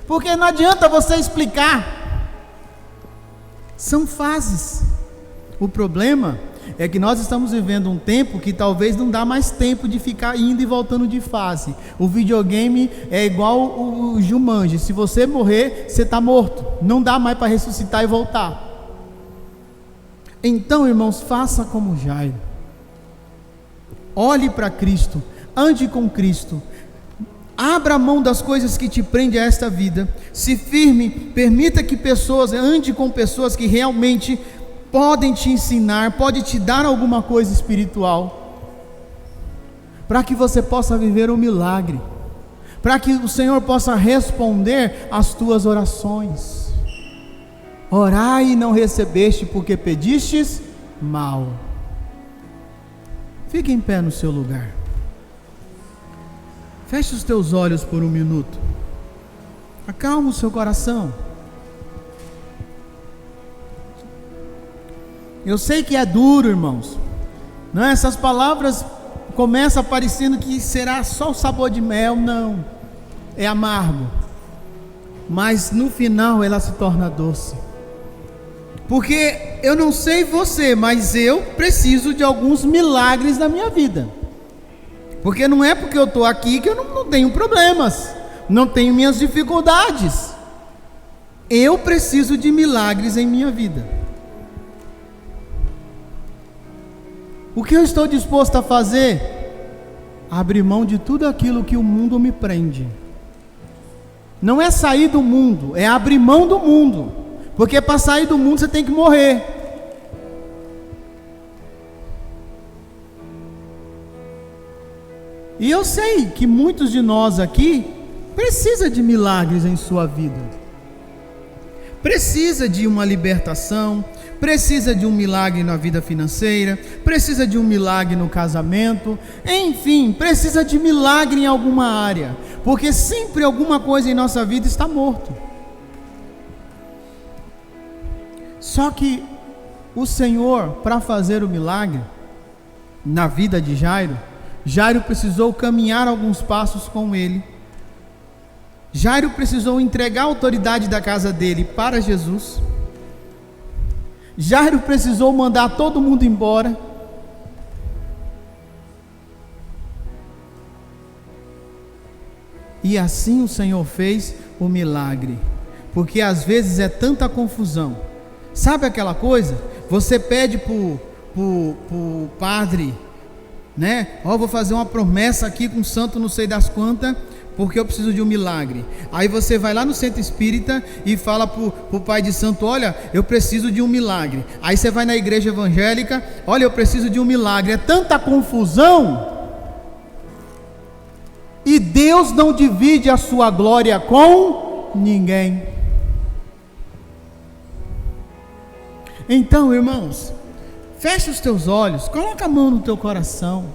Porque não adianta você explicar. São fases. O problema é que nós estamos vivendo um tempo que talvez não dá mais tempo de ficar indo e voltando de fase. O videogame é igual o Jumanji: se você morrer, você está morto, não dá mais para ressuscitar e voltar. Então, irmãos, faça como Jairo. Olhe para Cristo, ande com Cristo, abra mão das coisas que te prendem a esta vida, se firme, permita que ande com pessoas que realmente podem te ensinar, podem te dar alguma coisa espiritual, para que você possa viver um milagre, para que o Senhor possa responder às tuas orações. Orai e não recebeste, porque pedistes mal. Fique em pé no seu lugar. Feche os teus olhos por um minuto. Acalma o seu coração. Eu sei que é duro, irmãos. Não, essas palavras começam parecendo que será só o sabor de mel. Não, é amargo. Mas no final ela se torna doce. Porque eu não sei você, mas eu preciso de alguns milagres na minha vida. Porque não é porque eu estou aqui que eu não tenho problemas, não tenho minhas dificuldades. Eu preciso de milagres em minha vida. O que eu estou disposto a fazer? Abrir mão de tudo aquilo que o mundo me prende. Não é sair do mundo, é abrir mão do mundo. Porque para sair do mundo você tem que morrer. E eu sei que muitos de nós aqui precisa de milagres em sua vida. Precisa de uma libertação, precisa de um milagre na vida financeira, precisa de um milagre no casamento, enfim, precisa de milagre em alguma área, porque sempre alguma coisa em nossa vida está morto. Só que o Senhor, para fazer o milagre na vida de Jairo, Jairo precisou caminhar alguns passos com ele. Jairo precisou entregar a autoridade da casa dele para Jesus. Jairo precisou mandar todo mundo embora. E assim o Senhor fez o milagre. Porque às vezes é tanta confusão. Sabe aquela coisa? Você pede pro padre, né? Vou fazer uma promessa aqui com o santo não sei das quantas, porque eu preciso de um milagre. Aí você vai lá no centro espírita e fala pro pai de santo: olha, eu preciso de um milagre. Aí você vai na igreja evangélica: olha, eu preciso de um milagre. É tanta confusão. E Deus não divide a sua glória com ninguém. Então, irmãos, fecha os teus olhos, coloca a mão no teu coração.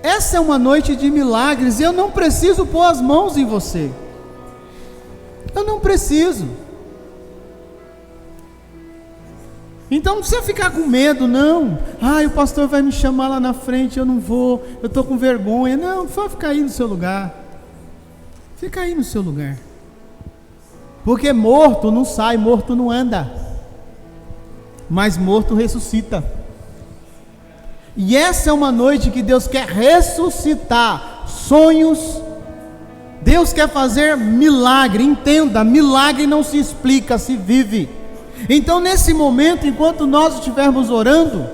Essa é uma noite de milagres e eu não preciso pôr as mãos em você. Eu não preciso. Então não precisa ficar com medo, não. O pastor vai me chamar lá na frente, eu não vou, eu estou com vergonha. Não, só fica aí no seu lugar. Fica aí no seu lugar. Porque morto não sai, morto não anda. Mas morto ressuscita. E essa é uma noite que Deus quer ressuscitar sonhos. Deus quer fazer milagre. Entenda, milagre não se explica, se vive. Então nesse momento, enquanto nós estivermos orando,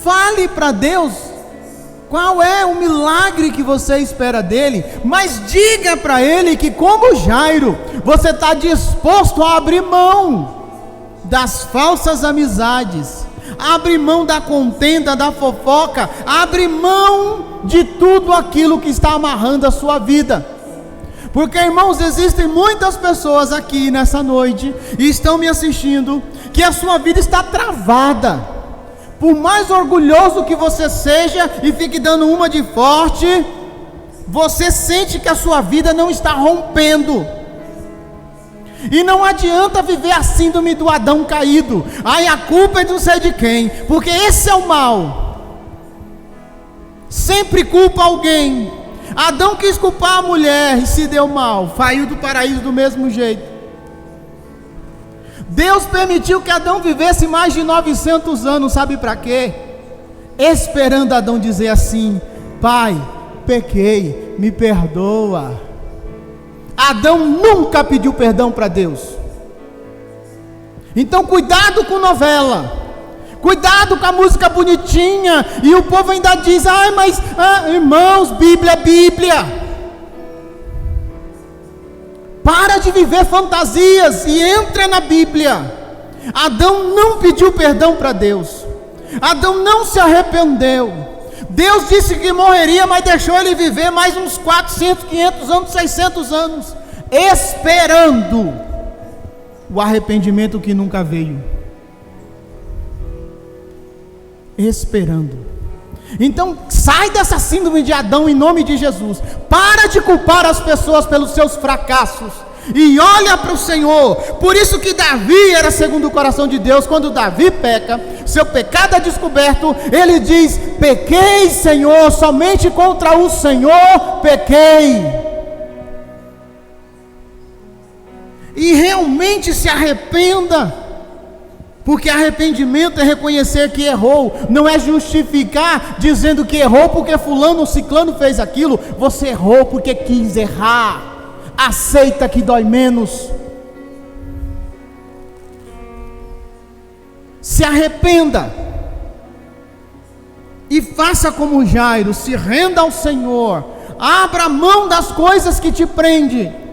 fale para Deus qual é o milagre que você espera dele, mas diga para ele que, como Jairo, você está disposto a abrir mão das falsas amizades, abre mão da contenda, da fofoca, abre mão de tudo aquilo que está amarrando a sua vida. Porque, irmãos, existem muitas pessoas aqui nessa noite e estão me assistindo, que a sua vida está travada. Por mais orgulhoso que você seja e fique dando uma de forte, você sente que a sua vida não está rompendo. E não adianta viver a síndrome do Adão caído. A culpa é de não sei de quem, porque esse é o mal. Sempre culpa alguém. Adão quis culpar a mulher e se deu mal, saiu do paraíso do mesmo jeito. Deus permitiu que Adão vivesse mais de 900 anos, sabe para quê? Esperando Adão dizer assim: Pai, pequei, me perdoa. Adão nunca pediu perdão para Deus. Então cuidado com novela, cuidado com a música bonitinha. E o povo ainda diz: irmãos, Bíblia é Bíblia. Para de viver fantasias e entra na Bíblia. Adão não pediu perdão para Deus. Adão não se arrependeu. Deus disse que morreria, mas deixou ele viver mais uns 400, 500 anos, 600 anos, esperando o arrependimento que nunca veio. Esperando. Então sai dessa síndrome de Adão em nome de Jesus. Para de culpar as pessoas pelos seus fracassos e olha para o Senhor. Por isso que Davi era segundo o coração de Deus. Quando Davi peca, seu pecado é descoberto, ele diz: pequei, Senhor, somente contra o Senhor pequei. E realmente se arrependa. Porque arrependimento é reconhecer que errou, não é justificar dizendo que errou porque fulano ou ciclano fez aquilo. Você errou porque quis errar. Aceita que dói menos. Se arrependa e faça como Jairo, se renda ao Senhor, abra mão das coisas que te prendem.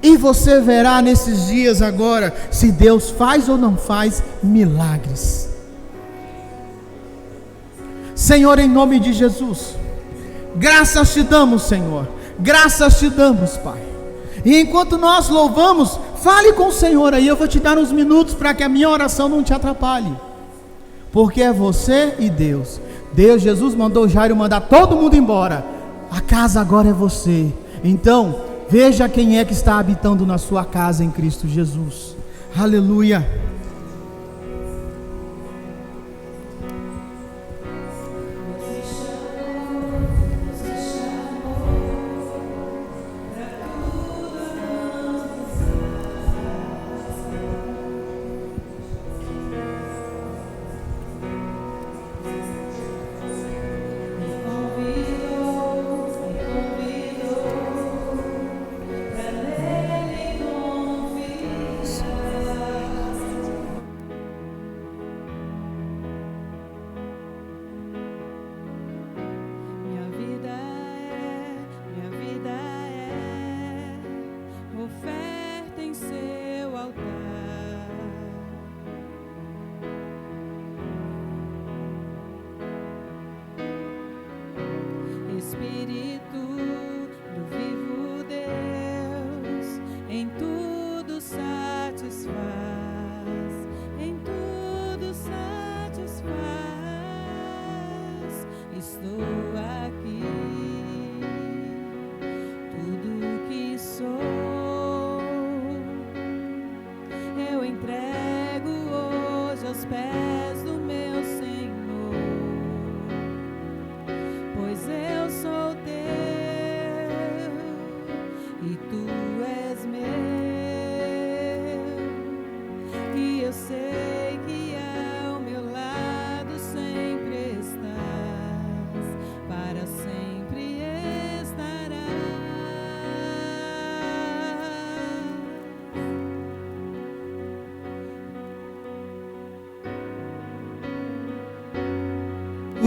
E você verá nesses dias agora, se Deus faz ou não faz milagres. Senhor, em nome de Jesus, Graças te damos, Senhor. Graças te damos, Pai. E enquanto nós louvamos, fale com o Senhor aí. Eu vou te dar uns minutos para que a minha oração não te atrapalhe. Porque é você e Deus. Jesus mandou Jairo mandar todo mundo embora. A casa agora é você. Então, veja quem é que está habitando na sua casa em Cristo Jesus. Aleluia.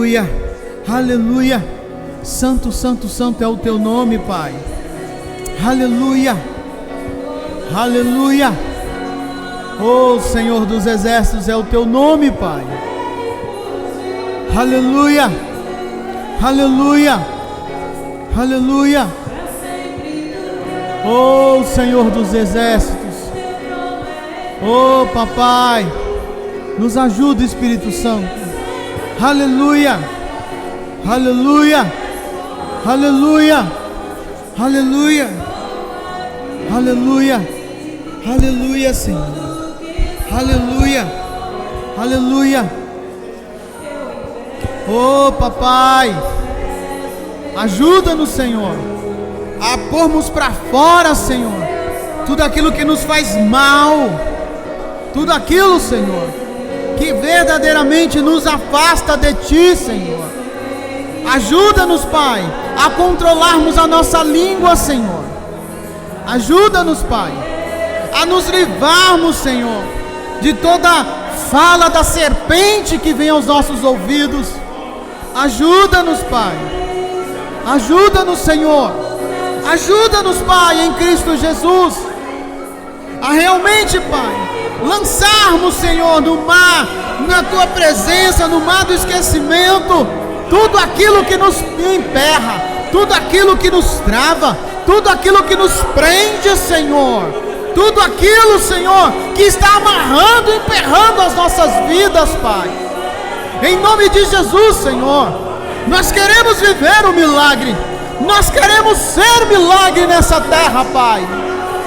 Aleluia, aleluia. Santo, santo, santo é o teu nome, Pai. Aleluia, aleluia. Oh, Senhor dos exércitos, é o teu nome, Pai. Aleluia, aleluia, aleluia. Oh, Senhor dos exércitos. Oh, Papai, nos ajuda, Espírito Santo. Aleluia, aleluia, aleluia, aleluia, aleluia, aleluia, Senhor. Aleluia, aleluia. Oh, Papai, ajuda-nos, Senhor, a pormos para fora, Senhor, tudo aquilo que nos faz mal, tudo aquilo, Senhor, que verdadeiramente nos afasta de Ti, Senhor. Ajuda-nos, Pai, a controlarmos a nossa língua, Senhor. Ajuda-nos, Pai, a nos livrarmos, Senhor, de toda fala da serpente que vem aos nossos ouvidos. Ajuda-nos, Pai. Ajuda-nos, Senhor. Ajuda-nos, Pai, em Cristo Jesus, a realmente, Pai, lançarmos, Senhor, no mar, na Tua presença, no mar do esquecimento, tudo aquilo que nos emperra, tudo aquilo que nos trava, tudo aquilo que nos prende, Senhor, tudo aquilo, Senhor, que está amarrando e emperrando as nossas vidas, Pai. Em nome de Jesus, Senhor, nós queremos viver o milagre, nós queremos ser milagre nessa terra, Pai.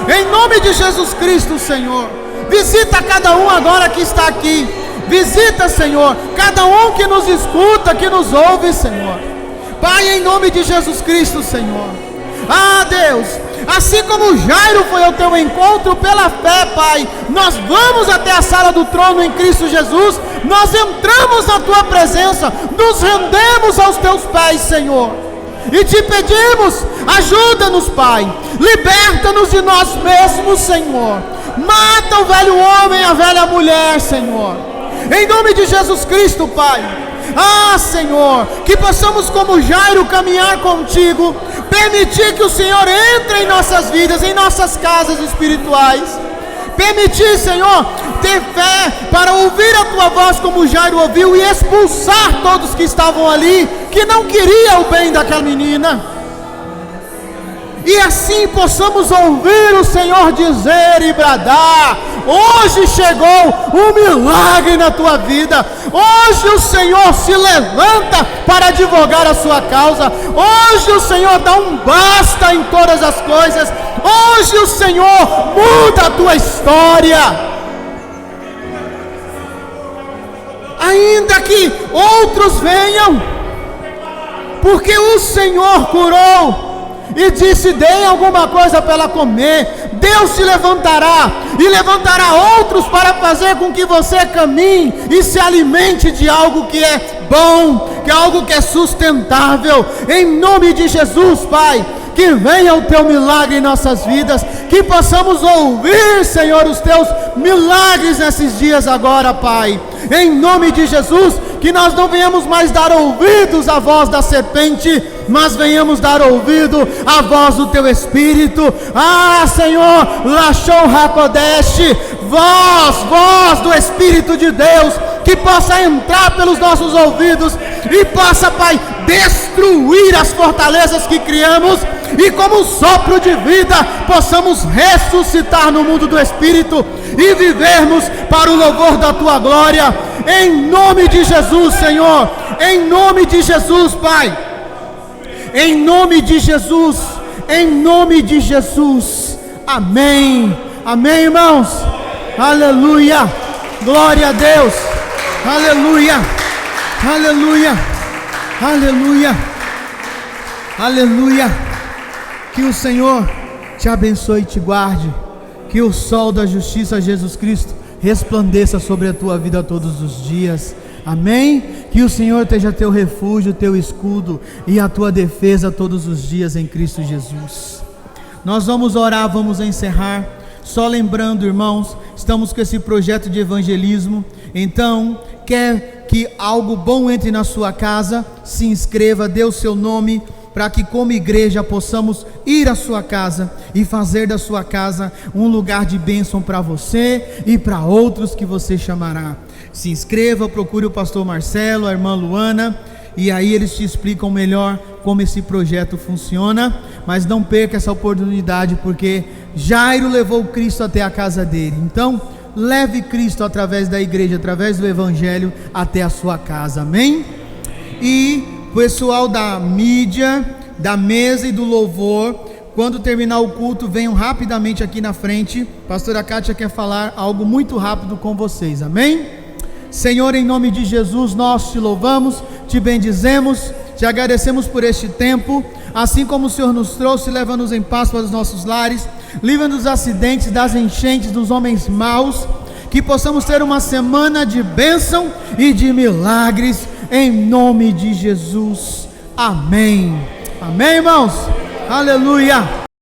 Em nome de Jesus Cristo, Senhor, visita cada um agora que está aqui. Visita, Senhor, cada um que nos escuta, que nos ouve, Senhor. Pai, em nome de Jesus Cristo, Senhor. Ah, Deus, assim como Jairo foi ao teu encontro pela fé, Pai, nós vamos até a sala do trono em Cristo Jesus. Nós entramos na tua presença, nos rendemos aos teus pés, Senhor, e te pedimos, ajuda-nos, Pai, liberta-nos de nós mesmos, Senhor. Mata o velho homem e a velha mulher, Senhor, em nome de Jesus Cristo, Pai. Ah, Senhor, que possamos como Jairo caminhar contigo, permitir que o Senhor entre em nossas vidas, em nossas casas espirituais, permitir, Senhor, ter fé para ouvir a tua voz como Jairo ouviu e expulsar todos que estavam ali, que não queria o bem daquela menina. E assim possamos ouvir o Senhor dizer e bradar: hoje chegou um milagre na tua vida. Hoje o Senhor se levanta para advogar a sua causa. Hoje o Senhor dá um basta em todas as coisas. Hoje o Senhor muda a tua história. Ainda que outros venham, porque o Senhor curou e disse: deem alguma coisa para ela comer. Deus se levantará e levantará outros para fazer com que você caminhe e se alimente de algo que é bom, que é algo que é sustentável. Em nome de Jesus, Pai, que venha o teu milagre em nossas vidas, que possamos ouvir, Senhor, os teus milagres nesses dias agora, Pai. Em nome de Jesus, que nós não venhamos mais dar ouvidos à voz da serpente, mas venhamos dar ouvido à voz do teu Espírito. Ah, Senhor, Lashon Hakodesh, voz do Espírito de Deus, que possa entrar pelos nossos ouvidos e possa, Pai, destruir as fortalezas que criamos, e como sopro de vida possamos ressuscitar no mundo do Espírito e vivermos para o louvor da tua glória. Em nome de Jesus, Senhor, em nome de Jesus, Pai, em nome de Jesus, em nome de Jesus. Amém, amém, irmãos. Aleluia, glória a Deus. Aleluia, aleluia, aleluia, aleluia. Que o Senhor te abençoe e te guarde. Que o sol da justiça, Jesus Cristo, resplandeça sobre a tua vida todos os dias. Amém? Que o Senhor esteja teu refúgio, teu escudo e a tua defesa todos os dias em Cristo Jesus. Nós vamos orar, vamos encerrar. Só lembrando, irmãos, estamos com esse projeto de evangelismo. Então, quer que algo bom entre na sua casa? Se inscreva, dê o seu nome, para que como igreja possamos ir à sua casa e fazer da sua casa um lugar de bênção para você e para outros que você chamará. Se inscreva, procure o pastor Marcelo, a irmã Luana, e aí eles te explicam melhor como esse projeto funciona. Mas não perca essa oportunidade, porque Jairo levou Cristo até a casa dele. Então, leve Cristo através da igreja, através do evangelho, até a sua casa. Amém? E pessoal da mídia, da mesa e do louvor, quando terminar o culto, venham rapidamente aqui na frente. Pastora Kátia quer falar algo muito rápido com vocês. Amém? Senhor, em nome de Jesus, nós te louvamos, te bendizemos, te agradecemos por este tempo. Assim como o Senhor nos trouxe, leva-nos em paz para os nossos lares, livra-nos dos acidentes, das enchentes, dos homens maus. Que possamos ter uma semana de bênção e de milagres, em nome de Jesus. Amém. Amém, irmãos? Aleluia.